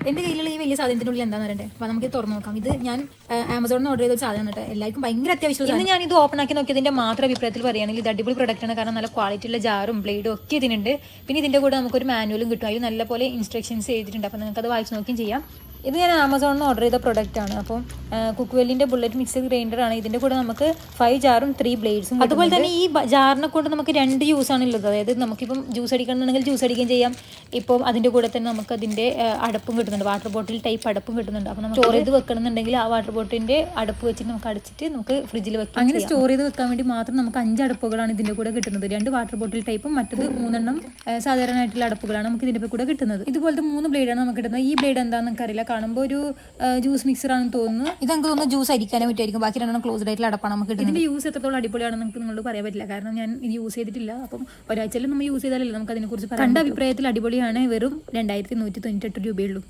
എൻ്റെ കയ്യിലുള്ള ഈ വലിയ സാധനത്തിനുള്ളിൽ എന്താണെന്ന് പറയണ്ടേ. അപ്പോൾ നമുക്ക് തുറന്ന് നോക്കാം. ഇത് ഞാൻ ആമസോണിൽ നിന്ന് ഓർഡർ ചെയ്ത സാധനം കേട്ടോ. എല്ലാവർക്കും ഭയങ്കര അത്യാവശ്യം. ഇന്ന് ഞാൻ ഇത് ഓപ്പൺ ആക്കി നോക്കിയതിൻ്റെ മാത്രം അഭിപ്രായത്തിൽ പറയുകയാണെങ്കിൽ ഇത് അടിപൊളി പ്രൊഡക്റ്റാണ്. കാരണം നല്ല ക്വാളിറ്റിയുള്ള ജാറും ബ്ലേഡും ഒക്കെ ഇതിനുണ്ട്. പിന്നെ ഇതിൻ്റെ കൂടെ നമുക്കൊരു മാനുവലും കിട്ടും. അതിൽ നല്ലപോലെ ഇൻസ്ട്രക്ഷൻസ് ചെയ്തിട്ടുണ്ട്. അപ്പോൾ നിങ്ങൾക്കത് വായിച്ച് നോക്കിയും ചെയ്യാം. ഇത് ഞാൻ ആമസോണിൽ നിന്ന് ഓർഡർ ചെയ്ത പ്രൊഡക്റ്റാണ്. അപ്പം കുക്ക്വെല്ലിൻ്റെ ബുള്ളറ്റ് മിക്സർ ഗ്രൈൻഡറാണ്. ഇതിൻ്റെ കൂടെ നമുക്ക് 5 ജാറും 3 ബ്ലേഡ്സും. അതുപോലെ തന്നെ ഈ ജാറിനെ കൊണ്ട് നമുക്ക് 2 യൂസാണ് ഉള്ളത്. അതായത് നമുക്കിപ്പം ജ്യൂസ് അടിക്കണമെന്നുണ്ടെങ്കിൽ ജ്യൂസ് അടിക്കുകയും ചെയ്യാം. ഇപ്പം അതിൻ്റെ കൂടെ തന്നെ നമുക്ക് അതിൻ്റെ അടപ്പും കിട്ടുന്നുണ്ട്. വാട്ടർ ബോട്ടിൽ ടൈപ്പ് അടപ്പും കിട്ടുന്നുണ്ട്. അപ്പോൾ നമുക്ക് സ്റ്റോർ ചെയ്ത് വെക്കണമെന്നുണ്ടെങ്കിൽ ആ വാട്ടർ ബോട്ടിലിൻ്റെ അടപ്പ് വെച്ചിട്ട് നമുക്ക് അടച്ചിട്ട് നമുക്ക് ഫ്രിഡ്ജിൽ വെക്കാം. അങ്ങനെ സ്റ്റോർ ചെയ്ത് വെക്കാൻ വേണ്ടി മാത്രം നമുക്ക് 5 അടപ്പുകളാണ് ഇതിൻ്റെ കൂടെ കിട്ടുന്നത്. 2 വാട്ടർ ബോട്ടിൽ ടൈപ്പും മറ്റത് 3 സാധാരണമായിട്ടുള്ള അടപ്പുകളാണ് നമുക്ക് ഇതിൻ്റെ കൂടെ കിട്ടുന്നത്. ഇതുപോലത്തെ 3 ബ്ലേഡാണ് നമുക്ക് കിട്ടുന്നത്. ഈ ബ്ലേഡ് എന്താണെന്ന് നമുക്കറിയില്ല. കാണുമ്പോൾ ഒരു ജ്യൂസ് മിക്സറാണെന്ന് തോന്നുന്നു. ഇതെനിക്ക് തോന്നുന്നു ജ്യൂസ് അടിക്കാനേ പറ്റുമായിരിക്കും. ബാക്കി 2 ക്ലോസ്ഡ് ആയിട്ടുള്ള അടപ്പാണ് നമുക്ക് കിട്ടുന്നത്. ഇതിൻ്റെ യൂസ് എത്രത്തോളം അടിപൊളിയാണെന്ന് നമുക്ക് നിങ്ങളോട് പറയാൻ പറ്റില്ല. കാരണം ഞാൻ ഇത് യൂസ് ചെയ്തിട്ടില്ല. അപ്പം ഒരാഴ്ചയിൽ നമ്മൾ യൂസ് ചെയ്താലല്ലേ നമുക്ക് അതിനെക്കുറിച്ച് പറയാം. കണ്ട അഭിപ്രായത്തിൽ അടിപൊളിയാണ്. വെറും 2198 രൂപയുള്ളൂ.